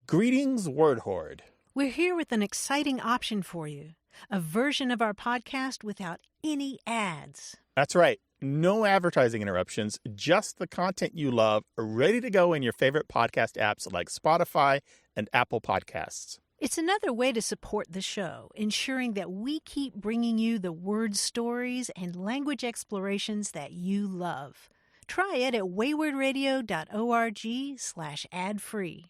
Greetings, Word Horde. We're here with an exciting option for you. A version of our podcast without any ads. That's right. No advertising interruptions, just the content you love, ready to go in your favorite podcast apps like Spotify and Apple Podcasts. It's another way to support the show, ensuring that we keep bringing you the word stories and language explorations that you love. Try it at waywardradio.org/ad-free.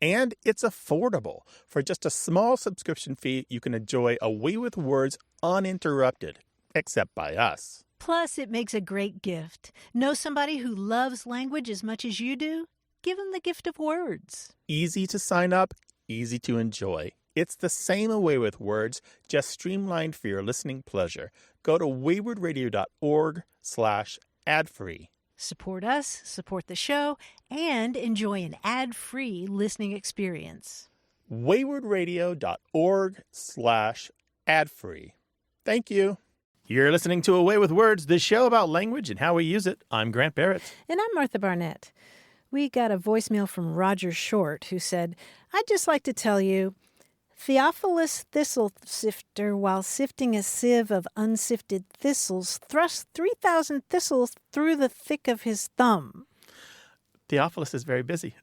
And it's affordable. For just a small subscription fee, you can enjoy Away with Words uninterrupted, except by us. Plus, it makes a great gift. Know somebody who loves language as much as you do? Give them the gift of words. Easy to sign up, easy to enjoy. It's the same Away with Words, just streamlined for your listening pleasure. Go to waywardradio.org/ad-free. Support us, support the show, and enjoy an ad-free listening experience. waywardradio.org/ad-free. Thank you. You're listening to Away with Words, the show about language and how we use it. I'm Grant Barrett. And I'm Martha Barnett. We got a voicemail from Roger Short who said, I'd just like to tell you, Theophilus thistle sifter, while sifting a sieve of unsifted thistles, thrust 3,000 thistles through the thick of his thumb. Theophilus is very busy.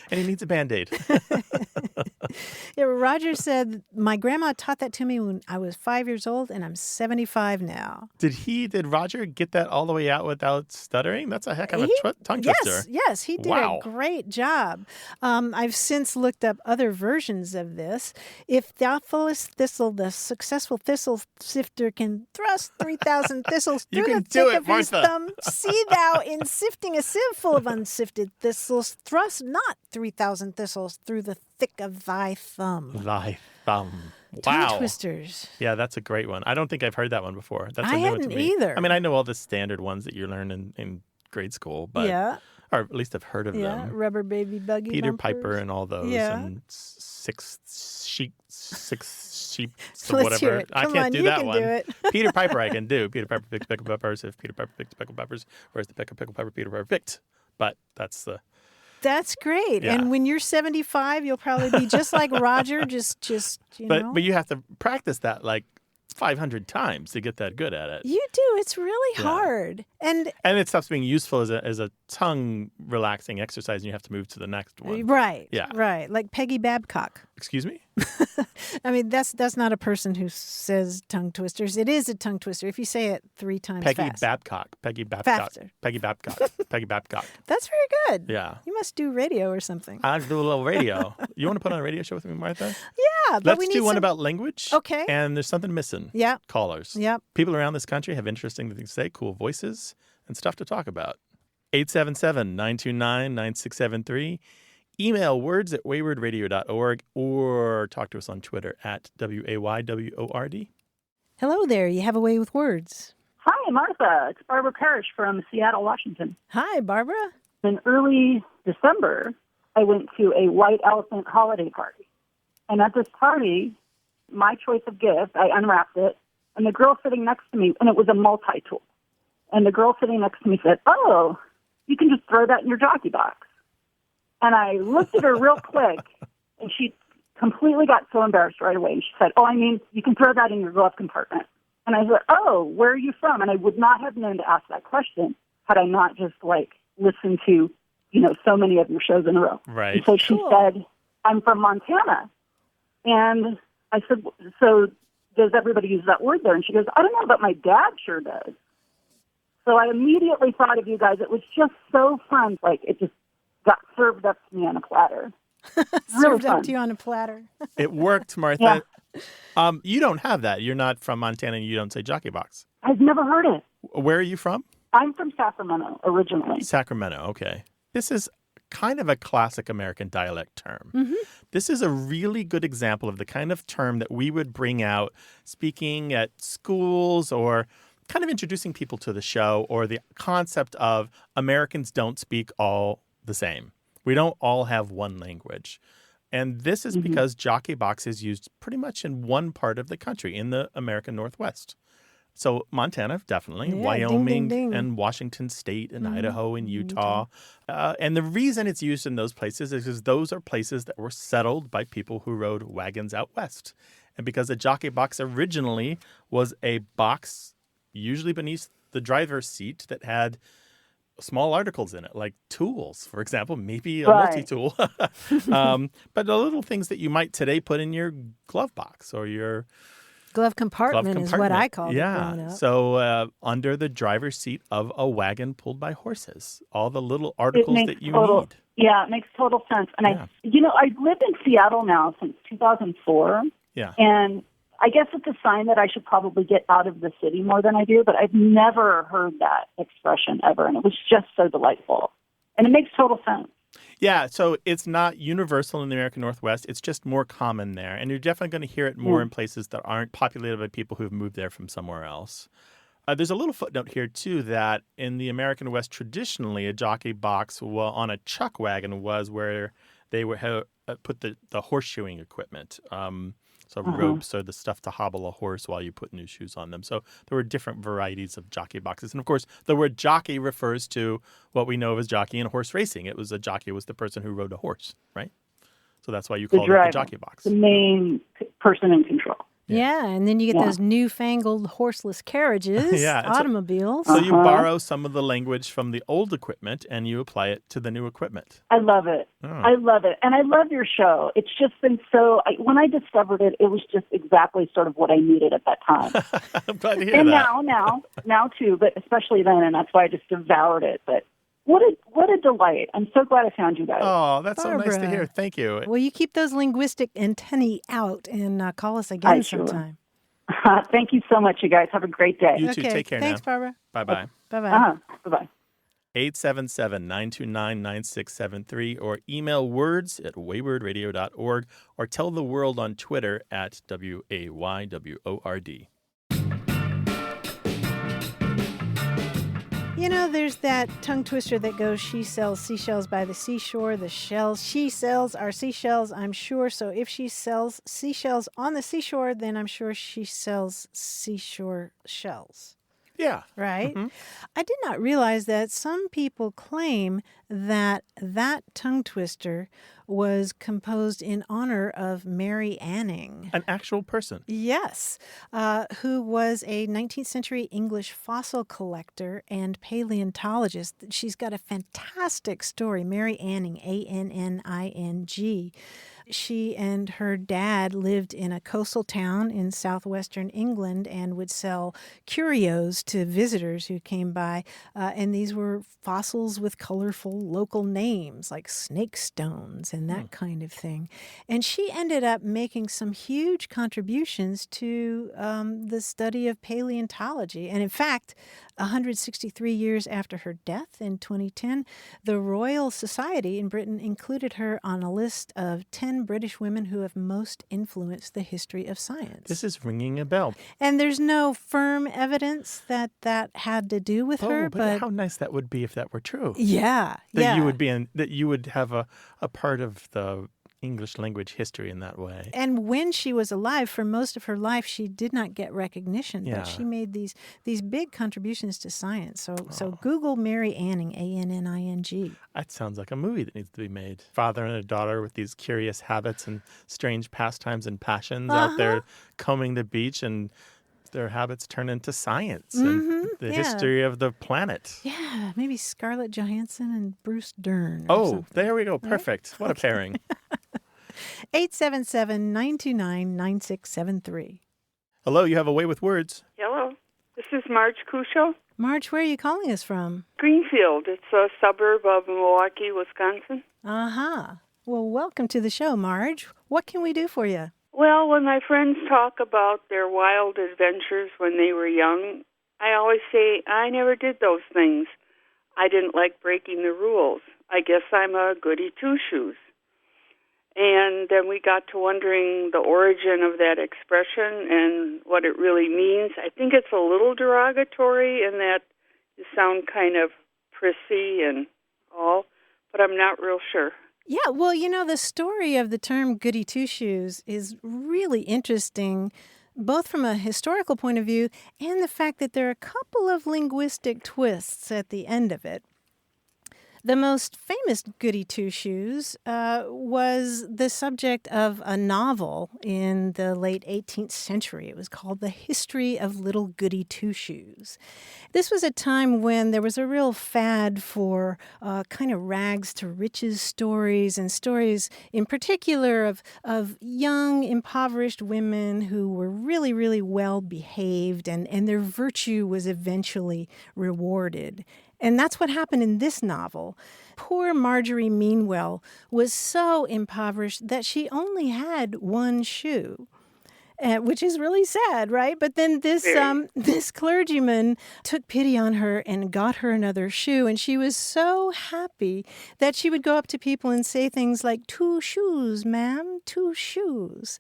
And he needs a Band-Aid. Yeah, Roger said, my grandma taught that to me when I was 5 years old, and I'm 75 now. Did Roger get that all the way out without stuttering? That's a heck of a tongue twister. Yes, he did a great job. I've since looked up other versions of this. If Theophilus Thistle, the successful thistle sifter, can thrust 3,000 thistles through the thick of his thumb, see thou in sifting a sieve full of unsifted thistles, thrust not 3,000 thistles through the thick of thy thumb. Thy thumb. Wow. Tongue twisters. Yeah, that's a great one. I don't think I've heard that one before. That's a I new one to hadn't me. either. I mean, I know all the standard ones that you learn in grade school, but or at least I've heard of them. Rubber baby buggy Peter bumpers. Piper and all those, and six sheep, Let's whatever. hear it. I Come can't on, do you that can one. do it. Peter Piper, I can do. Peter Piper picked pickle peppers. If Peter Piper picked pickle peppers, where's the pickle pepper Peter Piper picked? But that's the. That's great. Yeah. And when you're 75, you'll probably be just like Roger, just you know. But you have to practice that like 500 times to get that good at it. You do. It's really hard. And it stops being useful as a tongue relaxing exercise, and you have to move to the next one. Right. Yeah. Right. Like Peggy Babcock. Excuse me? I mean, that's not a person who says tongue twisters. It is a tongue twister if you say it 3 times fast. Peggy Babcock. Faster. Peggy Babcock. Peggy Babcock. That's very good. Yeah. You must do radio or something. I'll do a little radio. You want to put on a radio show with me, Martha? Yeah. But Let's we need do one about language. Okay. And there's something missing. Yeah. Callers. Yep. People around this country have interesting things to say, cool voices, and stuff to talk about. 877-929-9673. Email words@waywardradio.org or talk to us on Twitter at WAYWORD. Hello there. You have a way with words. Hi, Martha. It's Barbara Parrish from Seattle, Washington. Hi, Barbara. In early December, I went to a white elephant holiday party. And at this party, my choice of gift, I unwrapped it, and the girl sitting next to me, and it was a multi-tool. And the girl sitting next to me said, oh, you can just throw that in your jockey box. And I looked at her real quick, and she completely got so embarrassed right away. And she said, oh, I mean, you can throw that in your glove compartment. And I said, oh, where are you from? And I would not have known to ask that question had I not just, listened to, so many of your shows in a row. Right. And so she said, I'm from Montana. And I said, so does everybody use that word there? And she goes, I don't know, but my dad sure does. So I immediately thought of you guys. It was just so fun. It just got served up to me on a platter. Served up to you on a platter. It worked, Martha. Yeah. You don't have that. You're not from Montana and you don't say jockey box. I've never heard it. Where are you from? I'm from Sacramento originally. Sacramento, okay. This is kind of a classic American dialect term. Mm-hmm. This is a really good example of the kind of term that we would bring out speaking at schools or kind of introducing people to the show, or the concept of Americans don't speak all the same. We don't all have one language. And this is because jockey box is used pretty much in one part of the country, in the American Northwest. So Montana, definitely. Yeah, Wyoming ding, ding, ding. and Washington State and Idaho and Utah. And the reason it's used in those places is because those are places that were settled by people who rode wagons out west. And because a jockey box originally was a box usually beneath the driver's seat that had small articles in it, like tools, for example, maybe a multi-tool. But the little things that you might today put in your glove box or your Glove compartment is what I called it growing up. So under the driver's seat of a wagon pulled by horses, all the little articles that you need. Yeah, it makes total sense. And I've lived in Seattle now since 2004. Yeah. And I guess it's a sign that I should probably get out of the city more than I do, but I've never heard that expression ever. And it was just so delightful. And it makes total sense. Yeah, so it's not universal in the American Northwest. It's just more common there. And you're definitely going to hear it more in places that aren't populated by people who've moved there from somewhere else. There's a little footnote here, too, that in the American West, traditionally, a jockey box on a chuck wagon was where they would put the horseshoeing equipment. So ropes or the stuff to hobble a horse while you put new shoes on them. So there were different varieties of jockey boxes. And, of course, the word jockey refers to what we know as jockey in horse racing. A jockey was the person who rode a horse, right? So that's why you call it the jockey box. The main person in control. Yeah, and then you get those newfangled horseless carriages, automobiles. So you borrow some of the language from the old equipment and you apply it to the new equipment. I love it. I love it. And I love your show. It's just been when I discovered it, it was just exactly sort of what I needed at that time. I'm glad to hear and that. now too, but especially then, and that's why I just devoured it. But what a delight. I'm so glad I found you guys. Oh, that's Barbara. So nice to hear. Thank you. Well, you keep those linguistic antennae out and call us again sometime. Thank you so much, you guys. Have a great day. You too. Take care Thanks, now. Barbara. Bye-bye. Bye-bye. Bye-bye. 877-929-9673 or email words@waywordradio.org or tell the world on Twitter @WAYWORD. You know, there's that tongue twister that goes, she sells seashells by the seashore, the shells she sells are seashells, I'm sure. So if she sells seashells on the seashore, then I'm sure she sells seashore shells. Yeah. Right? Mm-hmm. I did not realize that some people claim that tongue twister was composed in honor of Mary Aning. An actual person. Yes, who was a 19th century English fossil collector and paleontologist. She's got a fantastic story, Mary Aning, Anning. She and her dad lived in a coastal town in southwestern England and would sell curios to visitors who came by. And these were fossils with colorful local names like snake stones and that kind of thing. And she ended up making some huge contributions to the study of paleontology. And in fact, 163 years after her death in 2010, the Royal Society in Britain included her on a list of 10 British women who have most influenced the history of science. This is ringing a bell. And there's no firm evidence that had to do with her. But how nice that would be if that were true. Yeah. That you would have a part of the English language history in that way. And when she was alive, for most of her life, she did not get recognition, but she made these big contributions to science. So Google Mary Aning, Anning. That sounds like a movie that needs to be made. Father and a daughter with these curious habits and strange pastimes and passions out there combing the beach, and their habits turn into science and the history of the planet. Yeah, maybe Scarlett Johansson and Bruce Dern. There we go. Perfect. What a pairing. 877-929-9673. Hello, you have a way with words. Hello. This is Marge Cusho. Marge, where are you calling us from? Greenfield. It's a suburb of Milwaukee, Wisconsin. Well, welcome to the show, Marge. What can we do for you? Well, when my friends talk about their wild adventures when they were young, I always say, I never did those things. I didn't like breaking the rules. I guess I'm a goody two-shoes. And then we got to wondering the origin of that expression and what it really means. I think it's a little derogatory in that you sound kind of prissy and all, but I'm not real sure. Yeah, well, the story of the term goody two-shoes is really interesting both from a historical point of view and the fact that there are a couple of linguistic twists at the end of it. The most famous Goody Two-Shoes was the subject of a novel in the late 18th century. It was called The History of Little Goody Two-Shoes. This was a time when there was a real fad for kind of rags to riches stories, and stories in particular of young, impoverished women who were really, really well behaved, and their virtue was eventually rewarded. And that's what happened in this novel. Poor Marjorie Meanwell was so impoverished that she only had one shoe, which is really sad, right? But then this clergyman took pity on her and got her another shoe, and she was so happy that she would go up to people and say things like, "2 shoes, ma'am, 2 shoes."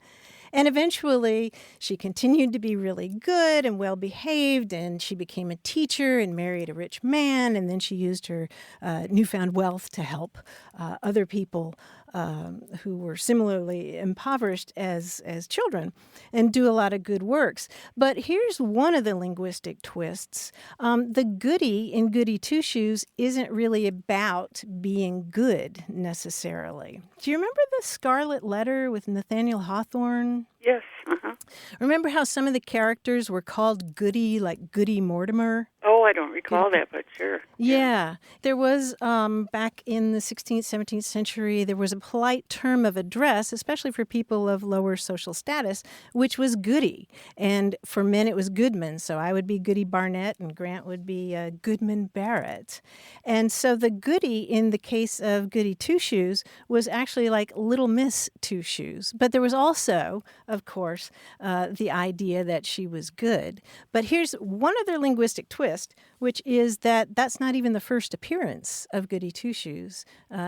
And eventually, she continued to be really good and well-behaved, and she became a teacher and married a rich man, and then she used her newfound wealth to help other people who were similarly impoverished as children and do a lot of good works. But here's one of the linguistic twists. The Goody in Goody Two-Shoes isn't really about being good necessarily. Do you remember the Scarlet Letter with Nathaniel Hawthorne? Yes. Remember how some of the characters were called Goody, like Goody Mortimer? Oh, I don't recall that, but sure. Yeah. There was, back in the 16th, 17th century, there was a polite term of address, especially for people of lower social status, which was Goody. And for men, it was Goodman. So I would be Goody Barnett and Grant would be Goodman Barrett. And so the Goody in the case of Goody Two-Shoes was actually like Little Miss Two-Shoes. But there was also, of course, the idea that she was good. But here's one other linguistic twist, which is that that's not even the first appearance of Goody Two-Shoes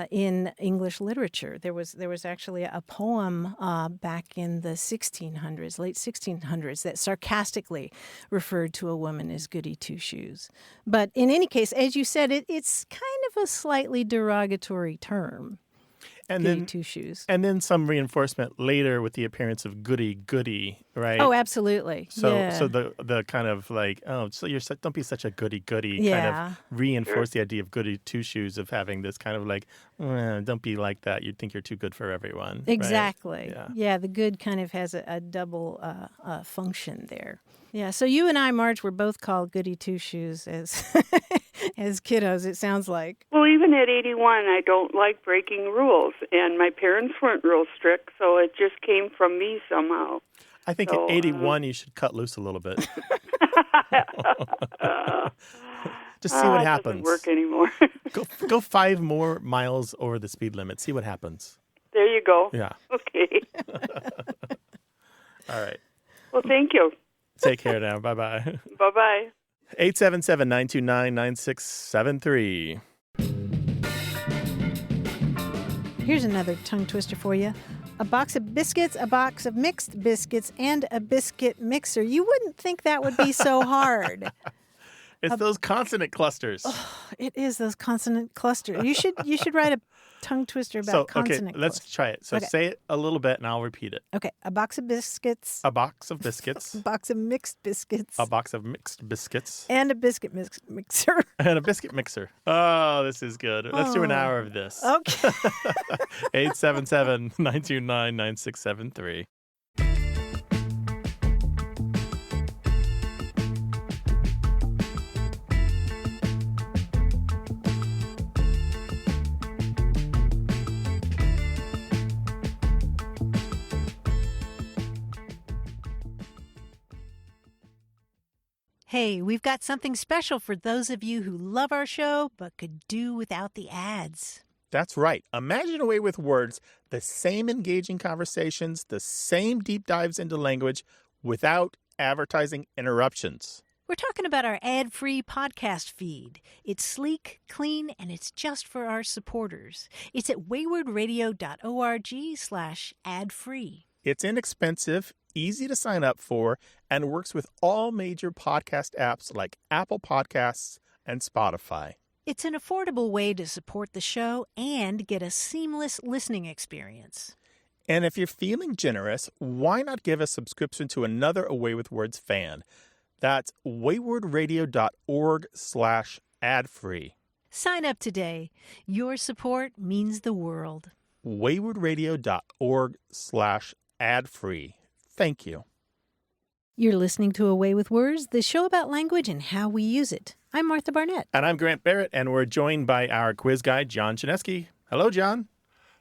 in English literature. There was actually a poem back in the 1600s, late 1600s, that sarcastically referred to a woman as Goody Two-Shoes. But in any case, as you said, it's kind of a slightly derogatory term. And Goody then Two-Shoes. And then some reinforcement later with the appearance of Goody, right? Oh, absolutely. So yeah. so the kind of like, oh, so don't be such a goody Yeah. kind of reinforce the idea of Goody Two-Shoes of having this kind of like, don't be like that. You'd think you're too good for everyone. Right? Exactly. Yeah. The good kind of has a double function there. Yeah, so you and I, Marge, were both called Goody Two-Shoes as as kiddos, it sounds like. Well, even at 81, I don't like breaking rules, and my parents weren't real strict, so it just came from me somehow. I think at 81, you should cut loose a little bit. Just see what happens. It doesn't work anymore. Go 5 more miles over the speed limit. See what happens. There you go. Yeah. Okay. All right. Well, thank you. Take care now. Bye-bye. Bye-bye. 877-929-9673. Here's another tongue twister for you. A box of biscuits, a box of mixed biscuits, and a biscuit mixer. You wouldn't think that would be so hard. It's those consonant clusters. Oh, it is those consonant clusters. You should write a tongue twister about consonant let's try it. So say it a little bit and I'll repeat it. Okay, a box of biscuits. A box of biscuits. A box of mixed biscuits. A box of mixed biscuits. And a biscuit mixer. And a biscuit mixer. Oh, this is good. Let's do an hour of this. Okay. 877-929-9673. Hey, we've got something special for those of you who love our show but could do without the ads. That's right. Imagine a way with words, the same engaging conversations, the same deep dives into language without advertising interruptions. We're talking about our ad-free podcast feed. It's sleek, clean, and it's just for our supporters. It's at waywardradio.org/ad-free. It's inexpensive, easy to sign up for, and works with all major podcast apps like Apple Podcasts and Spotify. It's an affordable way to support the show and get a seamless listening experience. And if you're feeling generous, why not give a subscription to another Away with Words fan? That's waywardradio.org/ad-free. Sign up today. Your support means the world. waywardradio.org/ad-free. Thank you. You're listening to Away with Words, the show about language and how we use it. I'm Martha Barnett. And I'm Grant Barrett, and we're joined by our quiz guy, John Chinesky. Hello, John.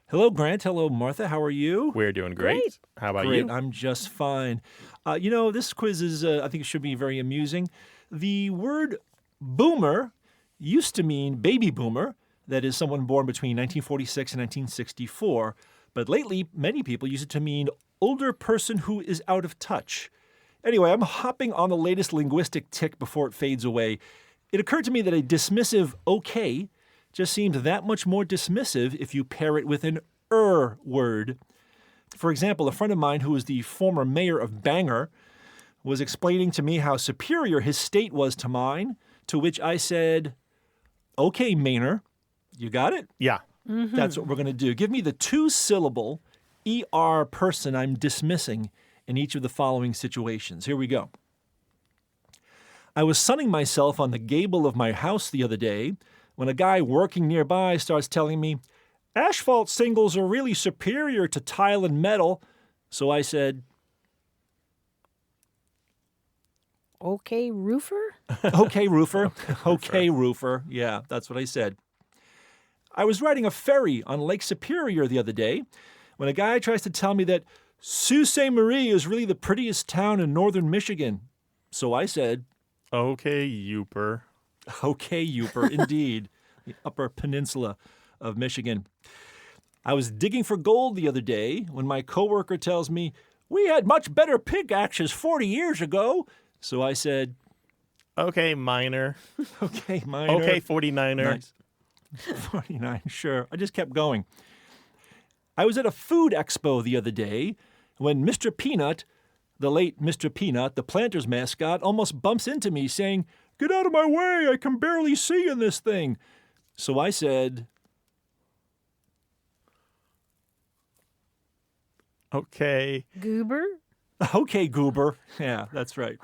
Hello, Grant. Hello, Martha. How are you? We're doing great. How about Great. you? I'm just fine. This quiz is, I think it should be very amusing. The word boomer used to mean baby boomer, that is someone born between 1946 and 1964. But lately, many people use it to mean older person who is out of touch. Anyway, I'm hopping on the latest linguistic tick before it fades away. It occurred to me that a dismissive okay just seems that much more dismissive if you pair it with an word. For example, a friend of mine who was the former mayor of Bangor was explaining to me how superior his state was to mine, to which I said, okay, Maynor, you got it? Yeah. Mm-hmm. That's what we're going to do. Give me the two-syllable ER person I'm dismissing in each of the following situations. Here we go. I was sunning myself on the gable of my house the other day when a guy working nearby starts telling me, asphalt shingles are really superior to tile and metal. So I said, Okay, roofer? okay, roofer. Okay, roofer. Yeah, that's what I said. I was riding a ferry on Lake Superior the other day when a guy tries to tell me that Sault Ste. Marie is really the prettiest town in northern Michigan. So I said, Okay, Youper. okay, Youper, indeed, the Upper Peninsula of Michigan. I was digging for gold the other day when my coworker tells me, we had much better pickaxes 40 years ago. So I said, Okay, minor. okay, minor. Okay, 49er. Nice. 49, sure. I just kept going. I was at a food expo the other day when Mr. Peanut, the late Mr. Peanut, the Planters mascot, almost bumps into me saying, get out of my way, I can barely see in this thing. So I said, Okay. Goober? okay, Goober. Yeah, that's right.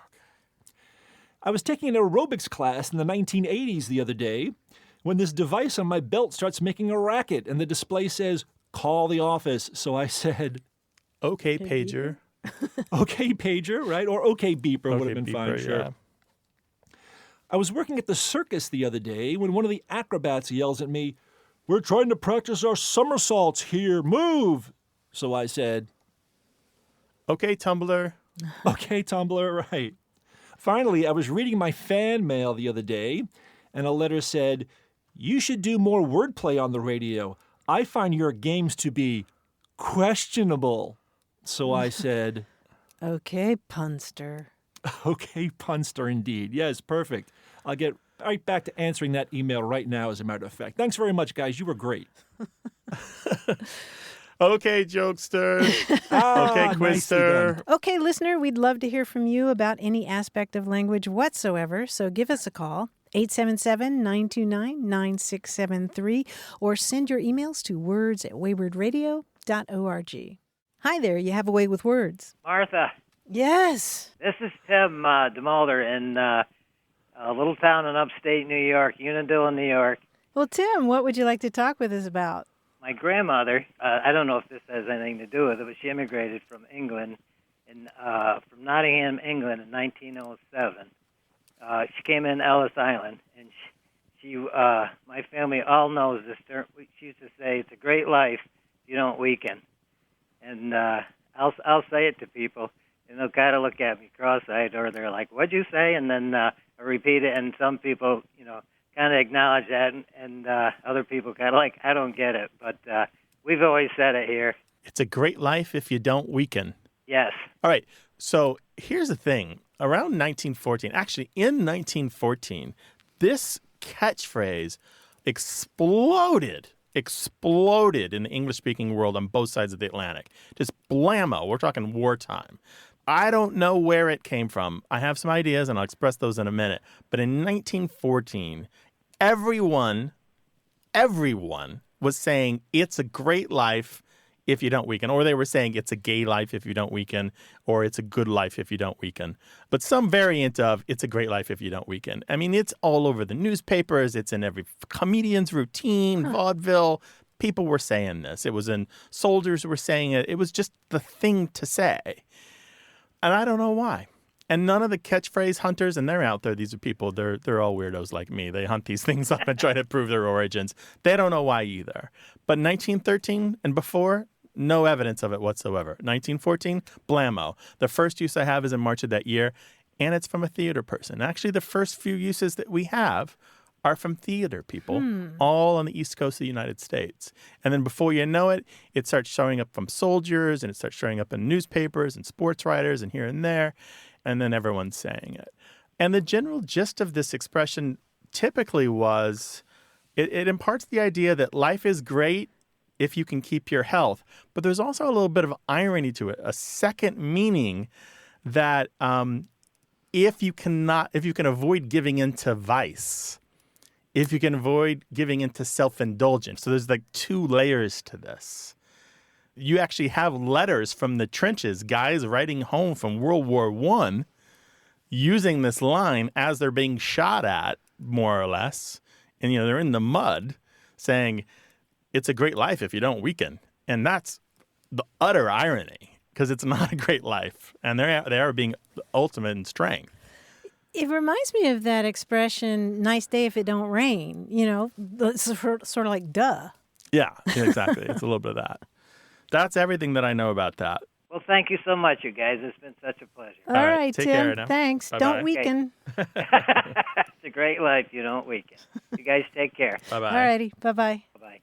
I was taking an aerobics class in the 1980s the other day when this device on my belt starts making a racket and the display says, call the office. So I said, Okay, pager. okay, pager, right? Or okay, beeper would have been fine, beeper, sure. yeah. I was working at the circus the other day when one of the acrobats yells at me, we're trying to practice our somersaults here. Move! So I said, Okay, Tumblr. okay, Tumblr, right. Finally, I was reading my fan mail the other day, and a letter said, you should do more wordplay on the radio. I find your games to be questionable. So I said, Okay, punster. okay, punster indeed. Yes, perfect. I'll get right back to answering that email right now, as a matter of fact. Thanks very much, guys. You were great. Okay, jokester. Okay, nicely quizster. done. Okay, listener, we'd love to hear from you about any aspect of language whatsoever, so give us a call, 877-929-9673, or send your emails to words@waywardradio.org. Hi there, you have a way with words. Martha, Yes. this is Tim DeMulder in a little town in upstate New York, Unadilla, New York. Well, Tim, what would you like to talk with us about? My grandmother, I don't know if this has anything to do with it, but she immigrated from England, from Nottingham, England in 1907. She came in Ellis Island, and my family all knows this term. She used to say, it's a great life if you don't weaken. And I'll say it to people, and they'll kind of look at me cross-eyed, or they're like, what'd you say? And then I repeat it, and some people, kind of acknowledge that, and other people kind of like, I don't get it. But we've always said it here. It's a great life if you don't weaken. Yes. All right. So here's the thing. Around 1914, actually in 1914, this catchphrase exploded in the English-speaking world on both sides of the Atlantic. Just blammo. We're talking wartime. I don't know where it came from. I have some ideas, and I'll express those in a minute. But in 1914, everyone was saying it's a great life if you don't weaken. Or they were saying it's a gay life if you don't weaken, or it's a good life if you don't weaken. But some variant of it's a great life if you don't weaken. I mean, it's all over the newspapers. It's in every comedian's routine, vaudeville. People were saying this. It was in soldiers were saying it. It was just the thing to say. And I don't know why. And none of the catchphrase hunters, and they're out there, these are people, they're all weirdos like me. They hunt these things up and try to prove their origins. They don't know why either. But 1913 and before, no evidence of it whatsoever. 1914, blammo. The first use I have is in March of that year, and it's from a theater person. Actually, the first few uses that we have are from theater people, all on the East Coast of the United States. And then before you know it, it starts showing up from soldiers, and it starts showing up in newspapers and sports writers and here and there. And then everyone's saying it. And the general gist of this expression typically was it imparts the idea that life is great if you can keep your health. But there's also a little bit of irony to it, a second meaning that if you can avoid giving into vice, if you can avoid giving into self-indulgence. So there's like two layers to this. You actually have letters from the trenches, guys writing home from World War I, using this line as they're being shot at, more or less. And, they're in the mud saying, it's a great life if you don't weaken. And that's the utter irony, because it's not a great life. And they are being the ultimate in strength. It reminds me of that expression, nice day if it don't rain. It's sort of like duh. Yeah, exactly. It's a little bit of that. That's everything that I know about that. Well, thank you so much, you guys. It's been such a pleasure. All right, take Tim. care now. Thanks. Bye-bye. Don't weaken. It's a great life. You don't weaken. You guys take care. Bye-bye. All righty. Bye-bye. Bye-bye.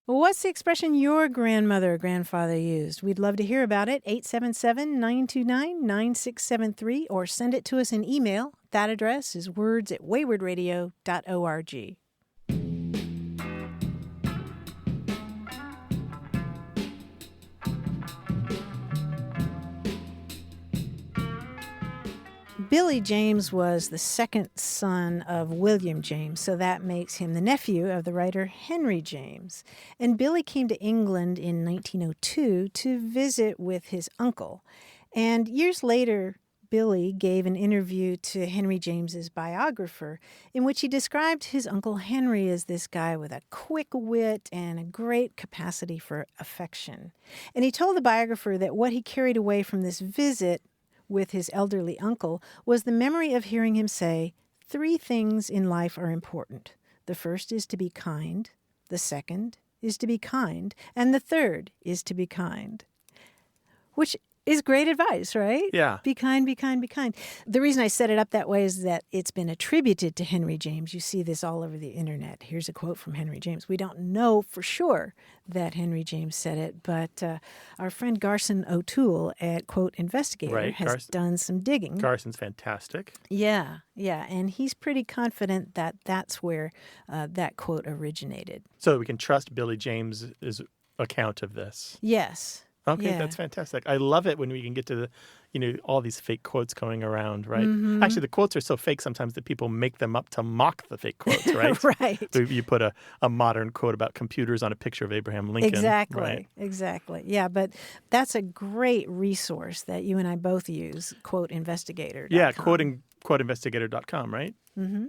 Well, what's the expression your grandmother or grandfather used? We'd love to hear about it. 877-929-9673, or send it to us in email. That address is words@waywardradio.org. Billy James was the second son of William James, so that makes him the nephew of the writer Henry James. And Billy came to England in 1902 to visit with his uncle. And years later, Billy gave an interview to Henry James's biographer in which he described his Uncle Henry as this guy with a quick wit and a great capacity for affection. And he told the biographer that what he carried away from this visit with his elderly uncle was the memory of hearing him say, 3 things in life are important. The first is to be kind, the second is to be kind, and the third is to be kind. Which is great advice, right? Yeah. Be kind, be kind, be kind. The reason I set it up that way is that it's been attributed to Henry James. You see this all over the internet. Here's a quote from Henry James. We don't know for sure that Henry James said it, but our friend Garson O'Toole at Quote Investigator has done some digging. Garson's fantastic. Yeah, and he's pretty confident that that's where that quote originated. So we can trust Billy James's account of this. Yes. Okay, Yeah. That's fantastic. I love it when we can get to all these fake quotes going around, right? Mm-hmm. Actually, the quotes are so fake sometimes that people make them up to mock the fake quotes, right? Right. So you put a modern quote about computers on a picture of Abraham Lincoln. Exactly. Right? Exactly. Yeah, but that's a great resource that you and I both use, quoteinvestigator.com. Yeah, quoteinvestigator.com, right? Mm-hmm.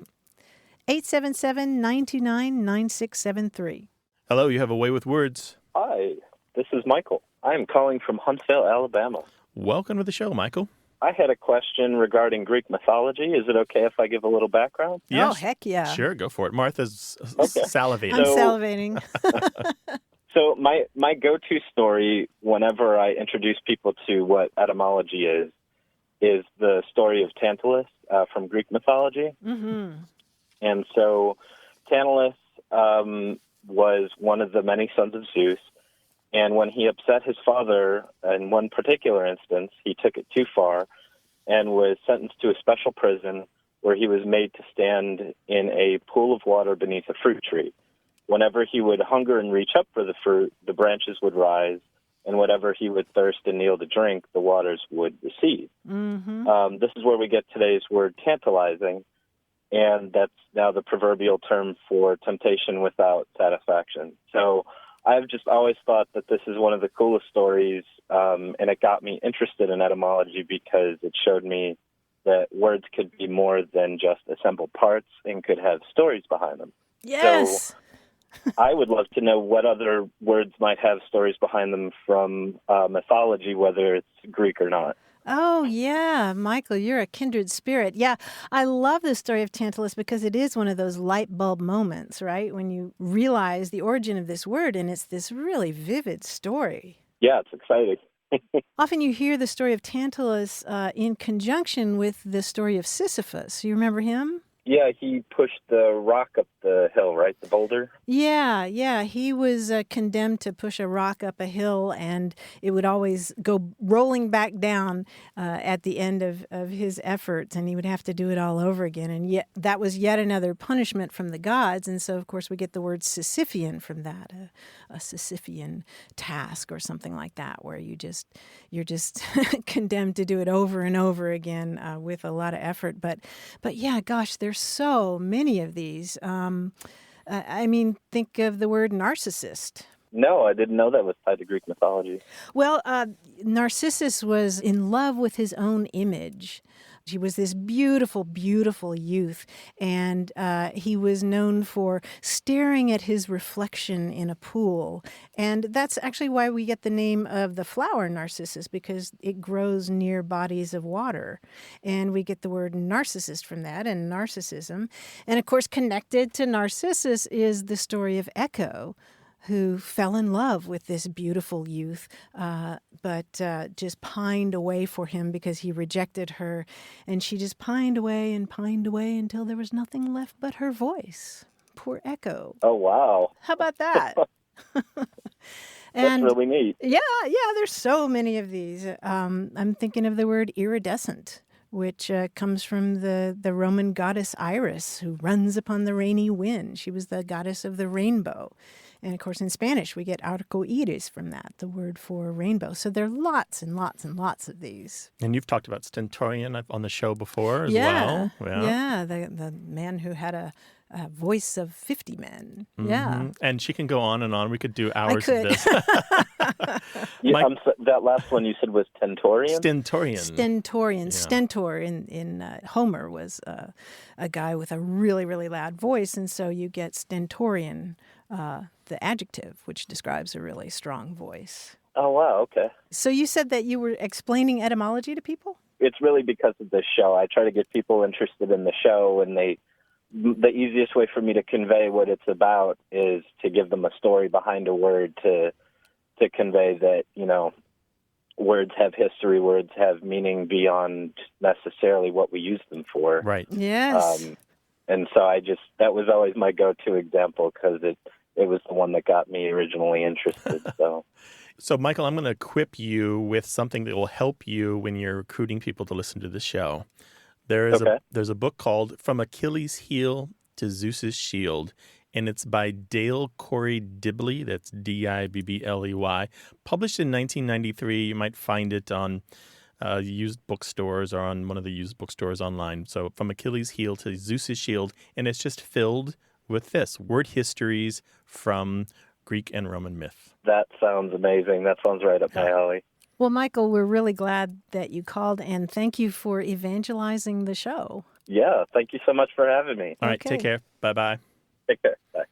877-929-9673. Hello, you have a way with words. Hi, this is Michael. I'm calling from Huntsville, Alabama. Welcome to the show, Michael. I had a question regarding Greek mythology. Is it okay if I give a little background? Oh, heck yeah. Sure, go for it. Martha's Okay. salivating. I'm salivating. So my go-to story whenever I introduce people to what etymology is the story of Tantalus from Greek mythology. Mm-hmm. And so Tantalus was one of the many sons of Zeus. And when he upset his father in one particular instance, he took it too far and was sentenced to a special prison where he was made to stand in a pool of water beneath a fruit tree. Whenever he would hunger and reach up for the fruit, the branches would rise, and whenever he would thirst and kneel to drink, the waters would recede. Mm-hmm. This is where we get today's word tantalizing, and that's now the proverbial term for temptation without satisfaction. So I've just always thought that this is one of the coolest stories, and it got me interested in etymology because it showed me that words could be more than just assembled parts and could have stories behind them. Yes. So I would love to know what other words might have stories behind them from mythology, whether it's Greek or not. Oh, yeah. Michael, you're a kindred spirit. Yeah, I love the story of Tantalus because it is one of those light bulb moments, right? When you realize the origin of this word, and it's this really vivid story. Yeah, it's exciting. Often you hear the story of Tantalus in conjunction with the story of Sisyphus. You remember him? Yeah, he pushed the rock up the hill, right? The boulder? Yeah. He was condemned to push a rock up a hill, and it would always go rolling back down at the end of his efforts, and he would have to do it all over again. And yet that was yet another punishment from the gods. And so, of course, we get the word Sisyphean from that, a Sisyphean task or something like that, where you're just condemned to do it over and over again with a lot of effort. But yeah, gosh, there's so many of these. I mean, think of the word narcissist. No, I didn't know that was tied to Greek mythology. Well, Narcissus was in love with his own image. He was this beautiful, beautiful youth, and he was known for staring at his reflection in a pool. And that's actually why we get the name of the flower narcissus, because it grows near bodies of water. And we get the word narcissist from that, and narcissism. And of course, connected to Narcissus is the story of Echo, who fell in love with this beautiful youth, but just pined away for him because he rejected her. And she just pined away until there was nothing left but her voice. Poor Echo. Oh, wow. How about that? That's really neat. Yeah, there's so many of these. I'm thinking of the word iridescent, which comes from the Roman goddess Iris, who runs upon the rainy wind. She was the goddess of the rainbow. And, of course, in Spanish, we get arco iris from that, the word for rainbow. So there are lots and lots and lots of these. And you've talked about Stentorian on the show before as well. Yeah, the man who had a voice of 50 men. Mm-hmm. Yeah. And she can go on and on. We could do hours of this. That last one you said was Stentorian? Stentorian. Yeah. Stentor in Homer was a guy with a really, really loud voice. And so you get Stentorian, the adjective, which describes a really strong voice. Oh, wow. Okay. So you said that you were explaining etymology to people? It's really because of this show. I try to get people interested in the show, and the easiest way for me to convey what it's about is to give them a story behind a word to convey that, words have history, words have meaning beyond necessarily what we use them for. Right. Yes. And so that was always my go-to example because it was the one that got me originally interested. So, Michael, I'm going to equip you with something that will help you when you're recruiting people to listen to the show. There's a book called From Achilles' Heel to Zeus's Shield, and it's by Dale Corey Dibley. That's Dibbley, published in 1993. You might find it on used bookstores or on one of the used bookstores online. So From Achilles' Heel to Zeus's Shield, and it's just filled with this, word histories from Greek and Roman myth. That sounds amazing. That sounds right up my alley. Well, Michael, we're really glad that you called, and thank you for evangelizing the show. Yeah, thank you so much for having me. All right, take care. Bye-bye. Take care. Bye.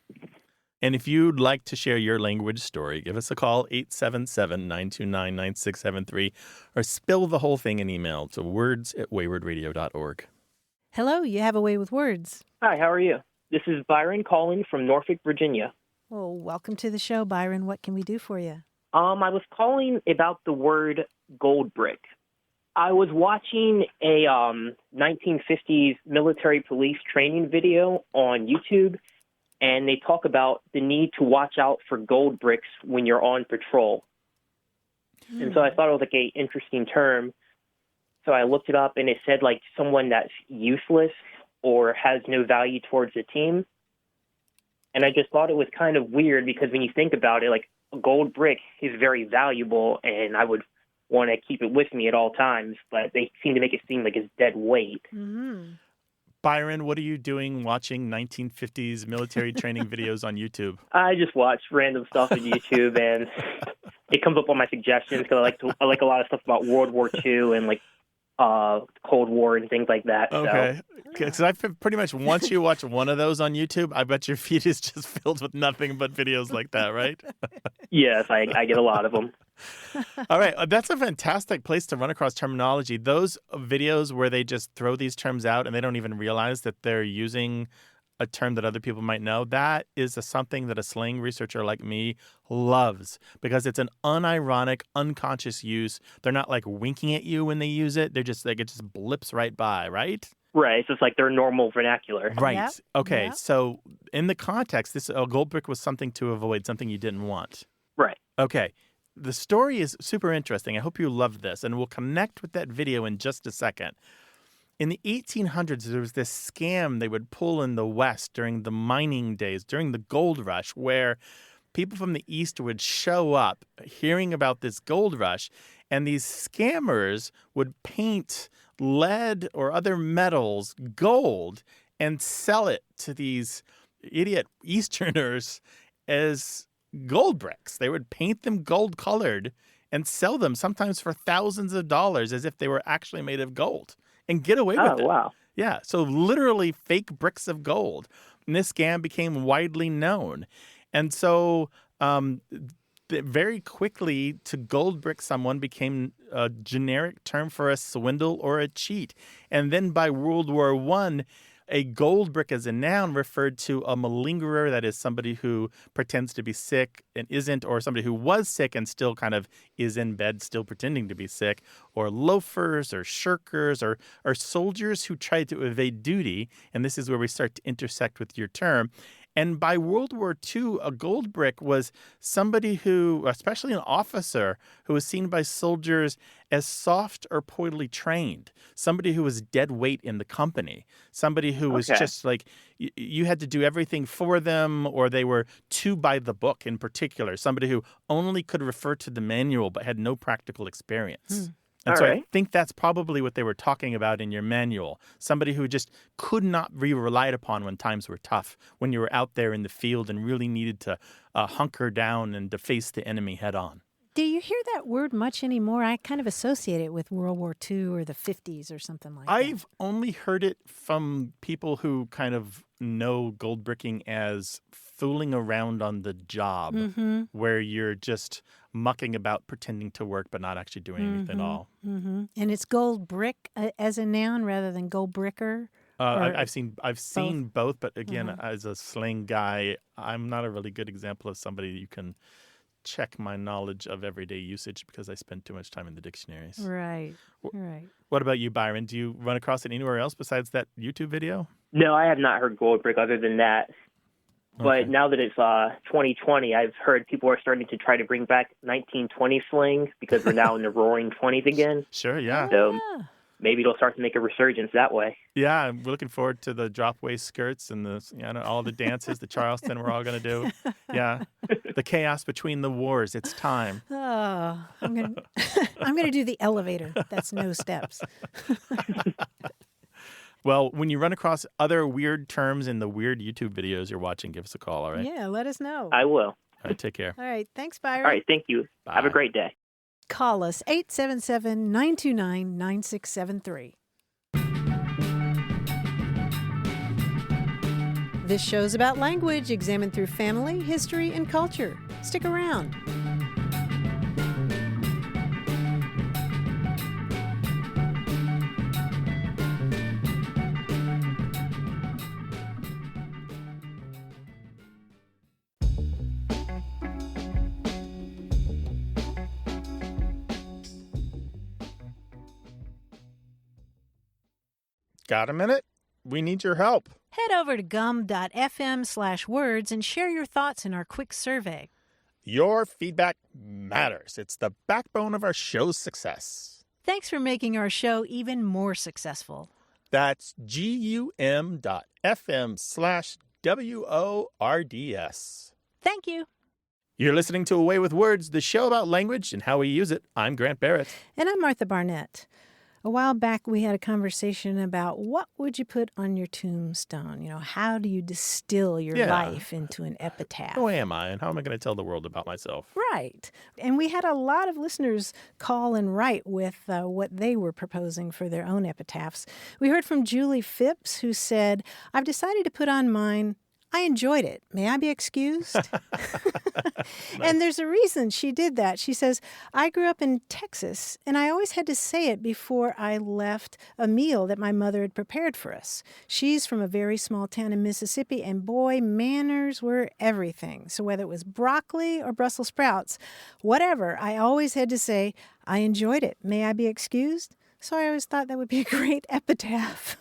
And if you'd like to share your language story, give us a call, 877-929-9673, or spill the whole thing in email to words@waywardradio.org. Hello, you have a way with words. Hi, how are you? This is Byron calling from Norfolk, Virginia. Well, welcome to the show, Byron. What can we do for you? I was calling about the word gold brick. I was watching a 1950s military police training video on YouTube, and they talk about the need to watch out for gold bricks when you're on patrol. And so I thought it was like an interesting term. So I looked it up, and it said like someone that's useless or has no value towards the team. And I just thought it was kind of weird because when you think about it, like a gold brick is very valuable, and I would want to keep it with me at all times, but they seem to make it seem like it's dead weight. Mm-hmm. Byron, what are you doing watching 1950s military training videos on YouTube? I just watch random stuff on YouTube, and it comes up on my suggestions because I like a lot of stuff about World War II and like Cold War and things like that. Okay. Because I pretty much, once you watch one of those on YouTube, I bet your feed is just filled with nothing but videos like that, right? Yes, I get a lot of them. All right. That's a fantastic place to run across terminology. Those videos where they just throw these terms out and they don't even realize that they're using a term that other people might know, that is something that a slang researcher like me loves because it's an unironic, unconscious use. They're not like winking at you when they use it. They're just like, it just blips right by, right? Right. It's just like their normal vernacular. Right. Yep. Okay. Yep. So in the context, this gold brick was something to avoid, something you didn't want. Right. Okay. The story is super interesting. I hope you love this, and we'll connect with that video in just a second. In the 1800s, there was this scam they would pull in the West during the mining days, during the gold rush, where people from the East would show up hearing about this gold rush, and these scammers would paint lead or other metals gold and sell it to these idiot Easterners as gold bricks. They would paint them gold colored and sell them sometimes for thousands of dollars as if they were actually made of gold and get away with it. Oh, wow. Yeah. So literally fake bricks of gold. And this scam became widely known. And so very quickly, to gold brick someone became a generic term for a swindle or a cheat. And then by World War I, a gold brick as a noun referred to a malingerer, that is somebody who pretends to be sick and isn't, or somebody who was sick and still kind of is in bed still pretending to be sick, or loafers or shirkers or soldiers who tried to evade duty. And this is where we start to intersect with your term. And by World War II, a gold brick was somebody who, especially an officer, who was seen by soldiers as soft or poorly trained, somebody who was dead weight in the company, somebody who was just like, you had to do everything for them, or they were too by the book in particular, somebody who only could refer to the manual but had no practical experience. And so I think that's probably what they were talking about in your manual. Somebody who just could not be relied upon when times were tough, when you were out there in the field and really needed to hunker down and to face the enemy head on. Do you hear that word much anymore? I kind of associate it with World War II or the 50s or something like that. I've only heard it from people who kind of know gold bricking as fooling around on the job, where you're just mucking about pretending to work but not actually doing anything at all. And it's gold brick as a noun rather than gold bricker? I've seen both, but again, as a slang guy, I'm not a really good example of somebody you can check my knowledge of everyday usage because I spend too much time in the dictionaries. Right. What about you, Byron? Do you run across it anywhere else besides that YouTube video? No, I have not heard gold brick other than that. But now that it's 2020, I've heard people are starting to try to bring back 1920 slang because we're now in the roaring 20s again. Sure, yeah. So maybe it'll start to make a resurgence that way. Yeah, we're looking forward to the drop waist skirts and all the dances, the Charleston we're all going to do. Yeah, the chaos between the wars. It's time. Oh, I'm gonna do the elevator. That's no steps. Well, when you run across other weird terms in the weird YouTube videos you're watching, give us a call, all right? Yeah, let us know. I will. All right, take care. All right, thanks, Byron. All right, thank you. Bye. Have a great day. Call us 877-929-9673. This show's about language examined through family, history, and culture. Stick around. Got a minute? We need your help. Head over to gum.fm/words and share your thoughts in our quick survey. Your feedback matters. It's the backbone of our show's success. Thanks for making our show even more successful. That's gum.fm/WORDS. Thank you. You're listening to Away with Words, the show about language and how we use it. I'm Grant Barrett. And I'm Martha Barnett. A while back, we had a conversation about what would you put on your tombstone? How do you distill your Yeah. life into an epitaph? Who am I, and how am I going to tell the world about myself? Right. And we had a lot of listeners call and write with what they were proposing for their own epitaphs. We heard from Julie Phipps, who said, I've decided to put on mine, I enjoyed it. May I be excused? And there's a reason she did that. She says, I grew up in Texas, and I always had to say it before I left a meal that my mother had prepared for us. She's from a very small town in Mississippi, and boy, manners were everything. So whether it was broccoli or Brussels sprouts, whatever, I always had to say, I enjoyed it. May I be excused? So I always thought that would be a great epitaph.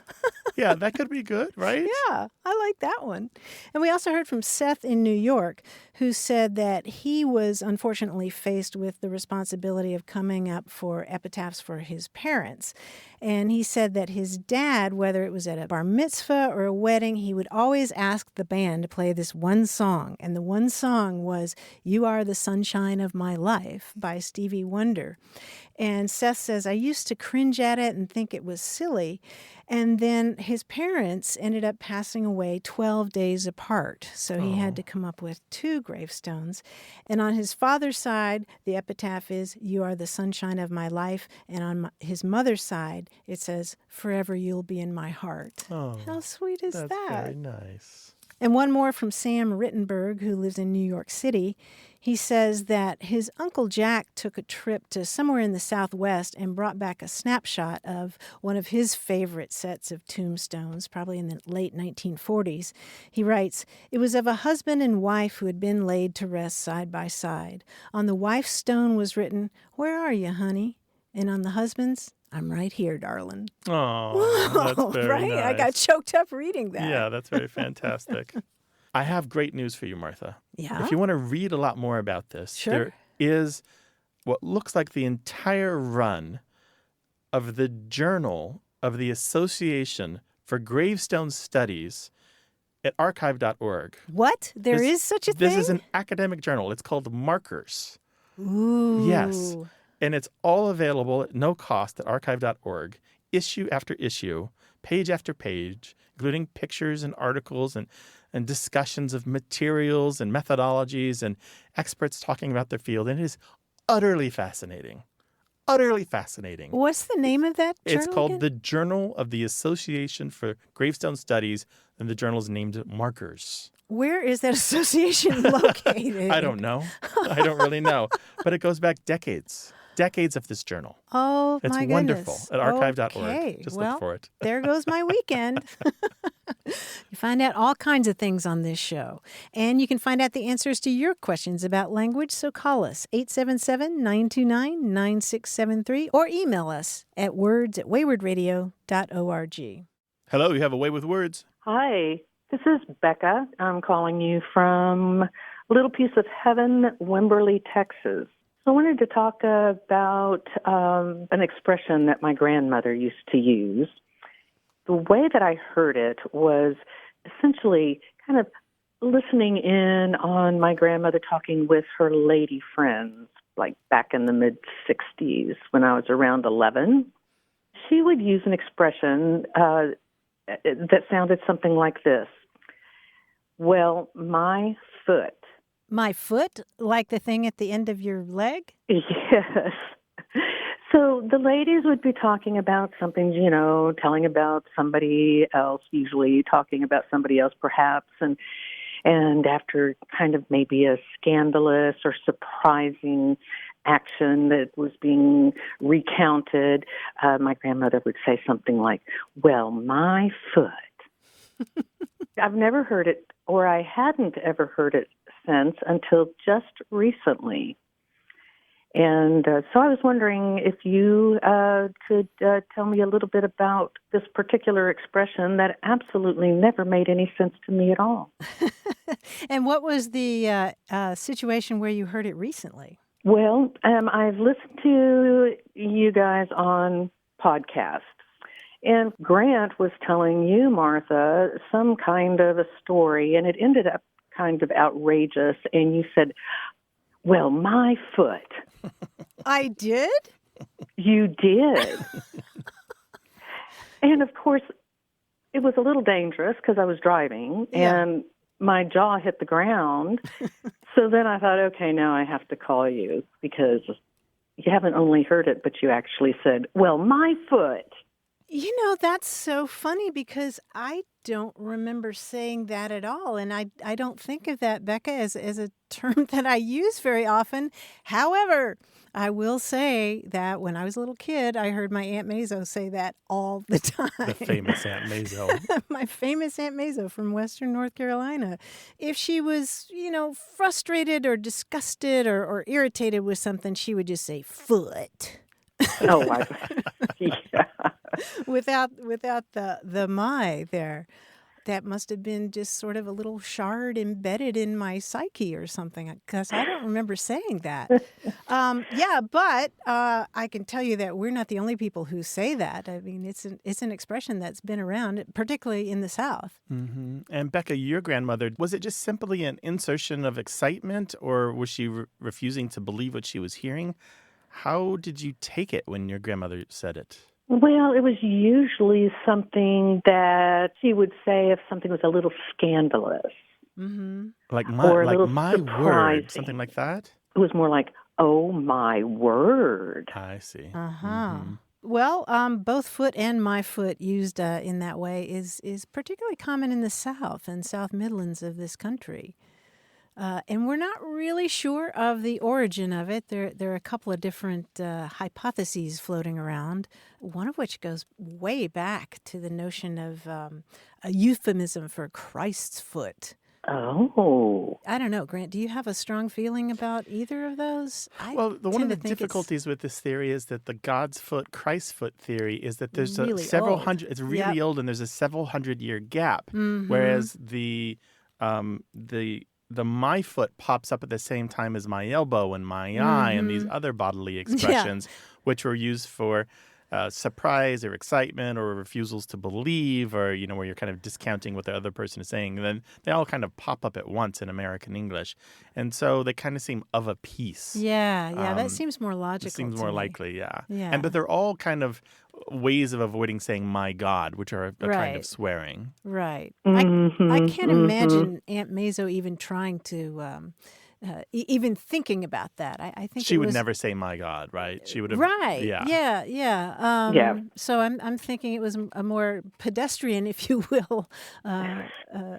Yeah, that could be good, right? Yeah, I like that one. And we also heard from Seth in New York, who said that he was unfortunately faced with the responsibility of coming up for epitaphs for his parents. And he said that his dad, whether it was at a bar mitzvah or a wedding, he would always ask the band to play this one song. And the one song was You Are the Sunshine of My Life by Stevie Wonder. And Seth says, I used to cringe at it and think it was silly. And then his parents ended up passing away 12 days apart. So he had to come up with 2 gravestones. And on his father's side, the epitaph is, You Are the Sunshine of My Life. And on his mother's side, it says, Forever You'll Be in My Heart. Oh, how sweet is that's that? very nice. And one more from Sam Rittenberg, who lives in New York City. He says that his Uncle Jack took a trip to somewhere in the Southwest and brought back a snapshot of one of his favorite sets of tombstones, probably in the late 1940s. He writes, It was of a husband and wife who had been laid to rest side by side. On the wife's stone was written, Where are you, honey? And on the husband's, I'm right here, darling. Oh, that's very right? nice. I got choked up reading that. Yeah, that's very fantastic. I have great news for you, Martha. Yeah? If you want to read a lot more about this, Sure. there is what looks like the entire run of the Journal of the Association for Gravestone Studies at archive.org. What? There is such a thing? This is an academic journal. It's called Markers. Ooh. Yes. And it's all available at no cost at archive.org, issue after issue, page after page, including pictures and articles and discussions of materials and methodologies and experts talking about their field. And it is utterly fascinating. Utterly fascinating. What's the name of that journal It's called again? the Journal of the Association for Gravestone Studies, and the journal is named Markers. Where is that association located? I don't know. I don't really know. But it goes back decades. Decades of this journal. Oh, It's my wonderful goodness. at archive.org. Okay. Just well, look for it. There goes my weekend. You find out all kinds of things on this show. And you can find out the answers to your questions about language, so call us 877-929-9673 or email us at words@waywardradio.org. Hello, you have a way with words. Hi, this is Becca. I'm calling you from a little piece of heaven, Wimberley, Texas. I wanted to talk about an expression that my grandmother used to use. The way that I heard it was essentially kind of listening in on my grandmother talking with her lady friends, like back in the mid-60s when I was around 11. She would use an expression that sounded something like this. Well, my foot. My foot? Like the thing at the end of your leg? Yes. So the ladies would be talking about something, telling about somebody else, usually talking about somebody else perhaps, and after kind of maybe a scandalous or surprising action that was being recounted, my grandmother would say something like, well, my foot. I've never heard it, or I hadn't ever heard it since until just recently. And so I was wondering if you could tell me a little bit about this particular expression that absolutely never made any sense to me at all. And what was the situation where you heard it recently? Well, I've listened to you guys on podcasts. And Grant was telling you, Martha, some kind of a story, and it ended up kind of outrageous. And you said, well, my foot. I did? You did. And of course, it was a little dangerous because I was driving and my jaw hit the ground. So then I thought, okay, now I have to call you because you haven't only heard it, but you actually said, well, my foot. You know, that's so funny because I don't remember saying that at all. And I don't think of that, Becca, as a term that I use very often. However, I will say that when I was a little kid, I heard my Aunt Mazo say that all the time. The famous Aunt Mazo. My famous Aunt Mazo from Western North Carolina. If she was, frustrated or disgusted or irritated with something, she would just say, foot. Oh, yeah. Without the my there. That must have been just sort of a little shard embedded in my psyche or something, because I don't remember saying that. But I can tell you that we're not the only people who say that. I mean, it's an expression that's been around, particularly in the South. Mm-hmm. And Becca, your grandmother, was it just simply an insertion of excitement, or was she refusing to believe what she was hearing? How did you take it when your grandmother said it? Well, it was usually something that she would say if something was a little scandalous. Mm-hmm. Like or my word, something like that? It was more like, oh, my word. I see. Uh-huh. Mm-hmm. Well, both foot and my foot used in that way is particularly common in the South and South Midlands of this country. And we're not really sure of the origin of it. There are a couple of different hypotheses floating around, one of which goes way back to the notion of a euphemism for Christ's foot. Oh. I don't know, Grant, do you have a strong feeling about either of those? One of the difficulties with this theory is that the God's foot, Christ's foot theory is that there's really several old. hundred, it's really old, and there's a several 100-year gap, whereas the my foot pops up at the same time as my elbow and my eye and these other bodily expressions, which were used for surprise or excitement or refusals to believe, or, where you're kind of discounting what the other person is saying. And then they all kind of pop up at once in American English. And so they kind of seem of a piece. Yeah, that seems more logical. It seems more likely, yeah. But they're all kind of ways of avoiding saying "my God," which are a kind of swearing. Right. I can't imagine Aunt Mazo even trying to, even thinking about that. I think she would never say "my God," right? She would have. Right. Yeah. So I'm thinking it was a more pedestrian, if you will,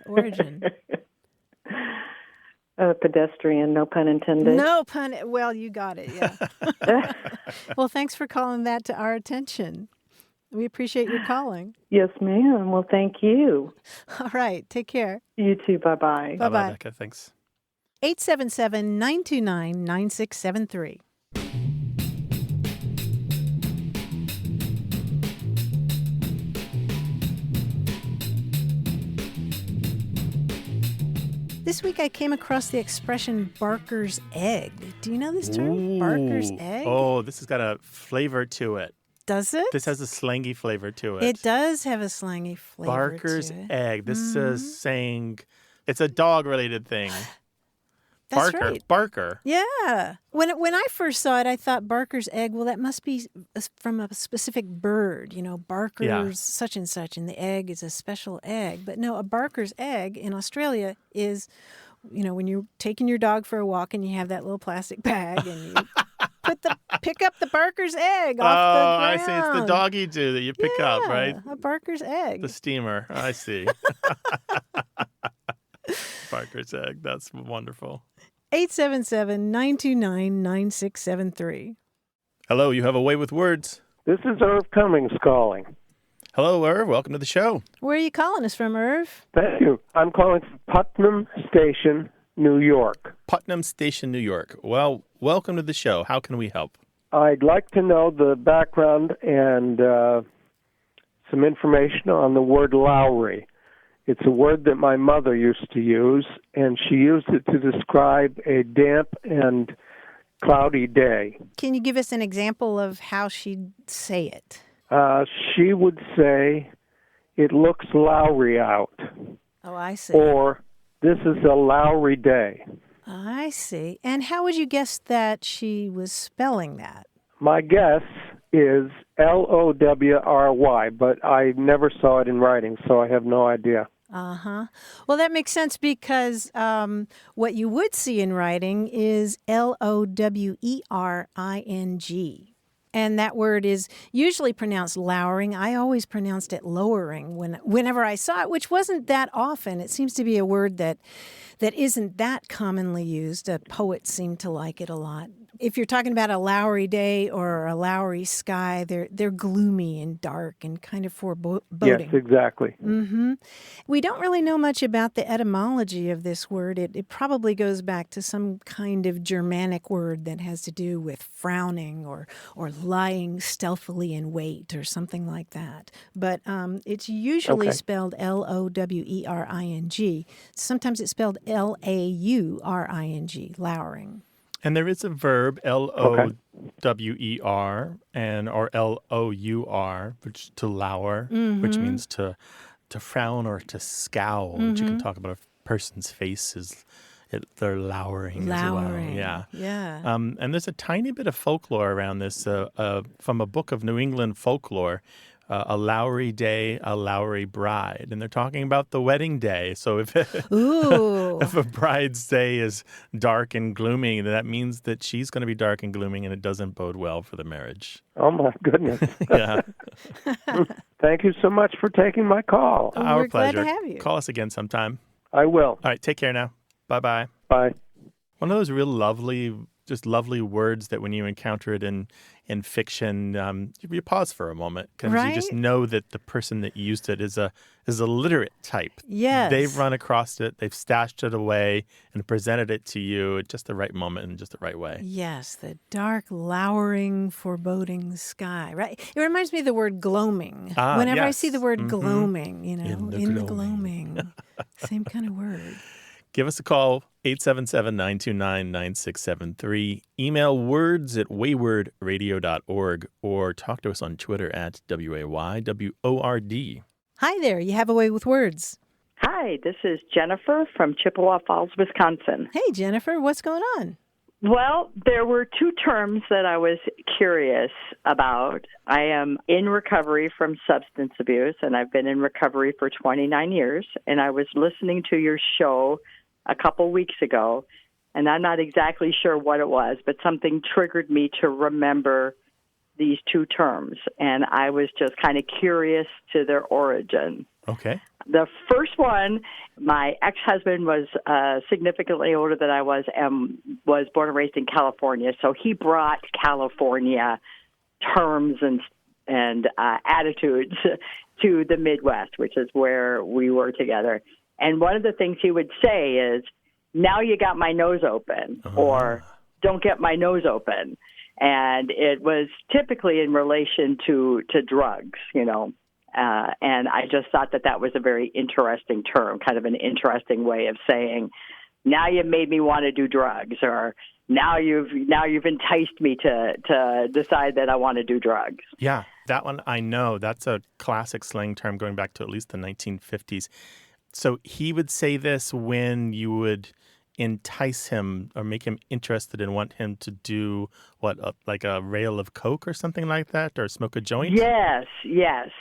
origin. Pedestrian, no pun intended. No pun. Well, you got it. Yeah. Well, thanks for calling that to our attention. We appreciate your calling. Yes, ma'am. Well, thank you. All right. Take care. You too. Bye-bye. Bye-bye. Becca. Thanks. 877-929-9673. This week I came across the expression Barker's egg. Do you know this term? Ooh. Barker's egg? Oh, this has got a flavor to it. Does it? This has a slangy flavor to it. It does have a slangy flavor Barker's to it. egg. This is saying it's a dog-related thing. That's Barker. right. Barker. Yeah. When I first saw it, I thought Barker's egg, well, that must be from a specific bird, Barker's such and such, and the egg is a special egg. But no, a Barker's egg in Australia is, when you're taking your dog for a walk and you have that little plastic bag and you pick up the Barker's egg off the ground. I see. It's the doggy do that you pick up, right? A Barker's egg. The steamer. I see. Barker's egg. That's wonderful. 877-929-9673. Hello, you have a way with words. This is Irv Cummings calling. Hello, Irv. Welcome to the show. Where are you calling us from, Irv? Thank you. I'm calling from Putnam Station, New York. Putnam Station, New York. Well, welcome to the show. How can we help? I'd like to know the background and some information on the word Lowry. It's a word that my mother used to use, and she used it to describe a damp and cloudy day. Can you give us an example of how she'd say it? She would say, "It looks Lowry out." Oh, I see. Or, "This is a Lowry day." I see. And how would you guess that she was spelling that? My guess is Lowry, but I never saw it in writing, so I have no idea. Uh-huh. Well, that makes sense because what you would see in writing is Lowering. And that word is usually pronounced lowering. I always pronounced it lowering whenever I saw it, which wasn't that often. It seems to be a word that isn't that commonly used. Poets seem to like it a lot. If you're talking about a lowery day or a lowery sky, they're gloomy and dark and kind of foreboding. Yes, exactly. Mm-hmm. We don't really know much about the etymology of this word. It probably goes back to some kind of Germanic word that has to do with frowning or lying stealthily in wait or something like that. But it's usually spelled Lowering. Sometimes it's spelled Lauring, lowering. And there is a verb, Lower, and or Lour, which to lower, which means to frown or to scowl. Which you can talk about a person's face they're lowering as well. Yeah. And there's a tiny bit of folklore around this from a book of New England folklore. A Lowry day, a Lowry bride. And they're talking about the wedding day. So if if a bride's day is dark and gloomy, that means that she's going to be dark and gloomy, and it doesn't bode well for the marriage. Oh, my goodness. Yeah. Thank you so much for taking my call. Our we're pleasure. glad to have you. Call us again sometime. I will. All right, take care now. Bye-bye. Bye. One of those real lovely words that when you encounter it in fiction, you pause for a moment because you just know that the person that used it is a literate type. Yes. They've run across it, they've stashed it away and presented it to you at just the right moment in just the right way. Yes, the dark, lowering, foreboding sky. Right. It reminds me of the word gloaming. Whenever I see the word gloaming, in the gloaming. Same kind of word. Give us a call, 877-929-9673. Email words@waywordradio.org or talk to us on Twitter at WAYWORD. Hi there. You have a way with words. Hi, this is Jennifer from Chippewa Falls, Wisconsin. Hey, Jennifer. What's going on? Well, there were two terms that I was curious about. I am in recovery from substance abuse, and I've been in recovery for 29 years. And I was listening to your show a couple weeks ago, and I'm not exactly sure what it was, but something triggered me to remember these two terms, and I was just kind of curious to their origin. Okay. The first one, my ex-husband was significantly older than I was and was born and raised in California, so he brought California terms and attitudes to the Midwest, which is where we were together. And one of the things he would say is, now you got my nose open, or don't get my nose open. And it was typically in relation to drugs, and I just thought that was a very interesting term, kind of an interesting way of saying, now you made me want to do drugs, or now you've enticed me to decide that I want to do drugs. Yeah, that one I know. That's a classic slang term going back to at least the 1950s. So he would say this when you would entice him or make him interested and want him to do like a rail of coke or something like that, or smoke a joint? Yes.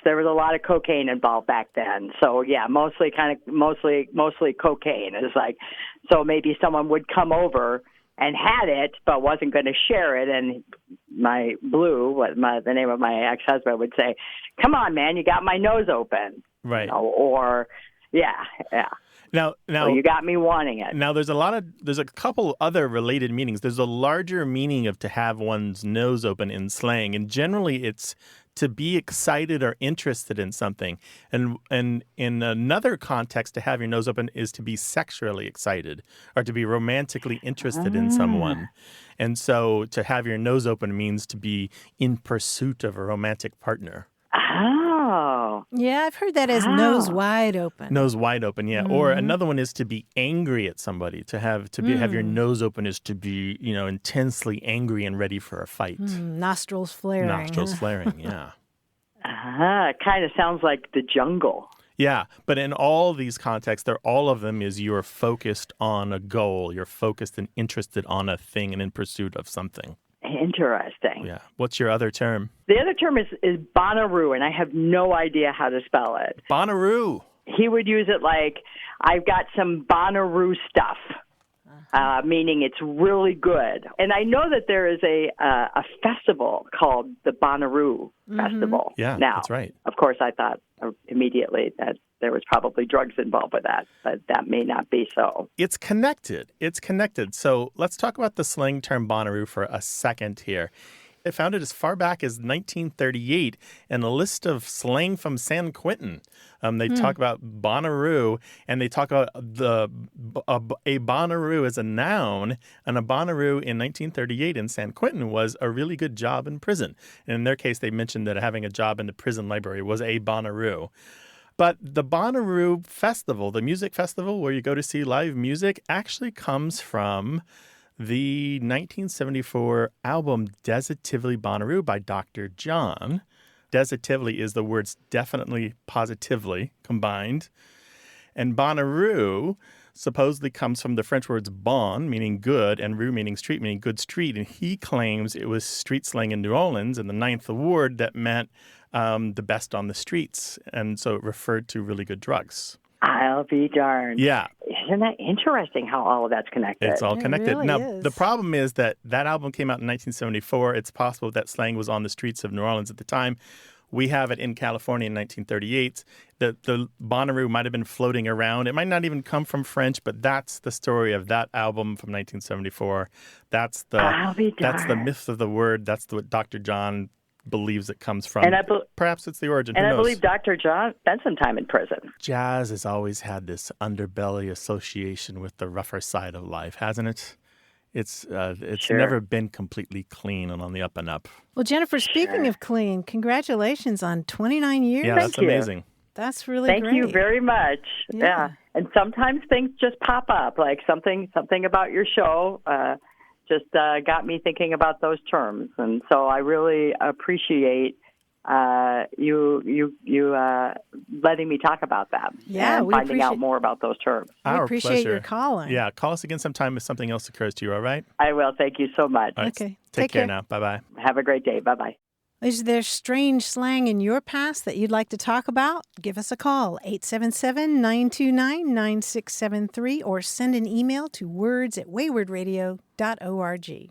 There was a lot of cocaine involved back then. So yeah, mostly cocaine. It's like, so maybe someone would come over and had it, but wasn't going to share it. And my Blue, the name of my ex-husband, would say, "Come on, man, you got my nose open." Right. Or yeah. Now, so you got me wanting it. Now, there's a couple other related meanings. There's a larger meaning of to have one's nose open in slang, and generally it's to be excited or interested in something. And in another context, to have your nose open is to be sexually excited or to be romantically interested in someone. And so to have your nose open means to be in pursuit of a romantic partner. Oh. Yeah, I've heard that as nose wide open. Nose wide open, yeah. Mm-hmm. Or another one is to be angry at somebody. To have your nose open is to be, intensely angry and ready for a fight. Nostrils flaring. Nostrils flaring, yeah. It kind of sounds like the jungle. Yeah, but in all these contexts, all of them is you're focused on a goal. You're focused and interested on a thing and in pursuit of something. Interesting. Yeah. What's your other term? The other term is bonnaroo, and I have no idea how to spell it. Bonnaroo. He would use it like, I've got some bonnaroo stuff, meaning it's really good. And I know that there is a festival called the Bonnaroo Festival. Yeah, now, that's right. Of course, I thought immediately that there was probably drugs involved with that, but that may not be so. It's connected. It's connected. So let's talk about the slang term Bonnaroo for a second here. It founded as far back as 1938 in a list of slang from San Quentin. They talk about Bonnaroo, and they talk about a Bonnaroo as a noun, and a Bonnaroo in 1938 in San Quentin was a really good job in prison. And in their case, they mentioned that having a job in the prison library was a Bonnaroo. But the Bonnaroo Festival, the music festival where you go to see live music, actually comes from the 1974 album Designatively Bonnaroo by Dr. John. Designatively is the words definitely, positively combined. And Bonnaroo supposedly comes from the French words bon, meaning good, and rue, meaning street, meaning good street. And he claims it was street slang in New Orleans in the Ninth Ward that meant the best on the streets. And so it referred to really good drugs. I'll be darned. Yeah. Isn't that interesting how all of that's connected? It's all connected. It really Now, is. the problem is that album came out in 1974. It's possible that slang was on the streets of New Orleans at the time. We have it in California in 1938. The Bonnaroo might have been floating around. It might not even come from French, but that's the story of that album from 1974. That's the myth of the word. That's what Dr. John believes it comes from. And perhaps it's the origin. And Who I knows? believe Dr. John spent some time in prison. Jazz has always had this underbelly association with the rougher side of life, hasn't it? It's Sure. never been completely clean and on the up and up. Well, Jennifer, speaking of clean, congratulations on 29 years. Yeah, that's Thank you. amazing. That's really Thank great. you very much. Yeah. And sometimes things just pop up, like something about your show just got me thinking about those terms. And so I really appreciate you letting me talk about them. Yeah, and we finding out appreciate- more about those terms. We Our appreciate pleasure. your calling. Yeah, call us again sometime if something else occurs to you, all right? I will. Thank you so much. All right, Okay. Take care care. now. Bye-bye. Have a great day. Bye-bye. Is there strange slang in your past that you'd like to talk about? Give us a call, 877-929-9673, or send an email to words@waywardradio.org.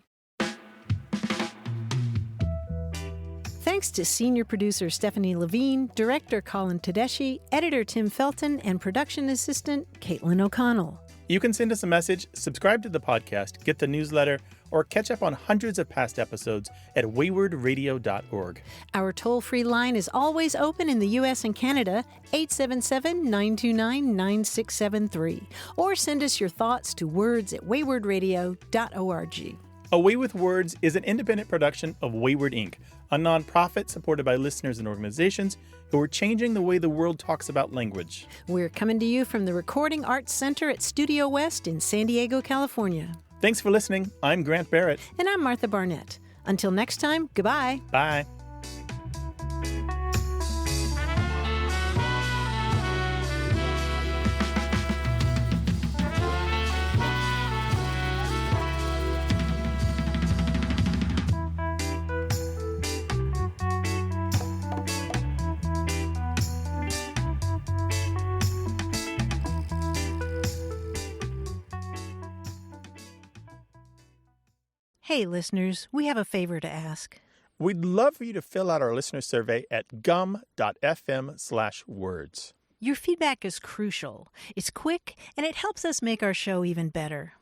Thanks to senior producer Stephanie Levine, director Colin Tedeschi, editor Tim Felton, and production assistant Caitlin O'Connell. You can send us a message, subscribe to the podcast, get the newsletter, or catch up on hundreds of past episodes at waywardradio.org. Our toll-free line is always open in the U.S. and Canada, 877-929-9673. Or send us your thoughts to words@waywardradio.org. Away with Words is an independent production of Wayward Inc., a nonprofit supported by listeners and organizations who are changing the way the world talks about language. We're coming to you from the Recording Arts Center at Studio West in San Diego, California. Thanks for listening. I'm Grant Barrett. And I'm Martha Barnett. Until next time, goodbye. Bye. Hey, listeners, we have a favor to ask. We'd love for you to fill out our listener survey at gum.fm/words. Your feedback is crucial. It's quick, and it helps us make our show even better.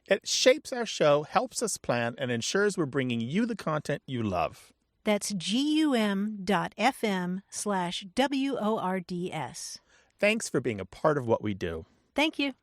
It shapes our show, helps us plan, and ensures we're bringing you the content you love. That's gum.fm/WORDS. Thanks for being a part of what we do. Thank you.